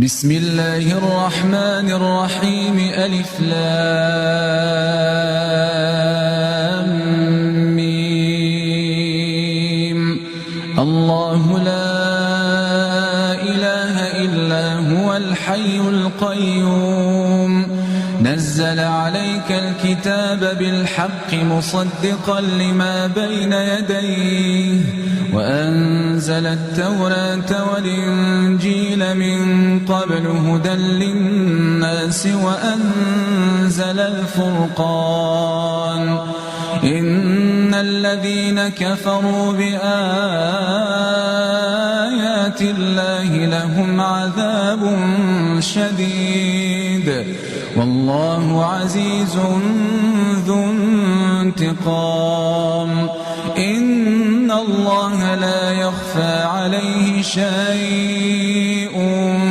بسم الله الرحمن الرحيم ألف لام ميم الله لا إله إلا هو الحي القيوم نزل عليك الكتاب بالحق مصدقا لما بين يديه وأنزل التوراة والإنجيل من قبل هدى للناس وأنزل الفرقان إن الذين كفروا بآيات الله لهم عذاب شديد والله عزيز ذو انتقام إن الله لا يخفى عليه شيء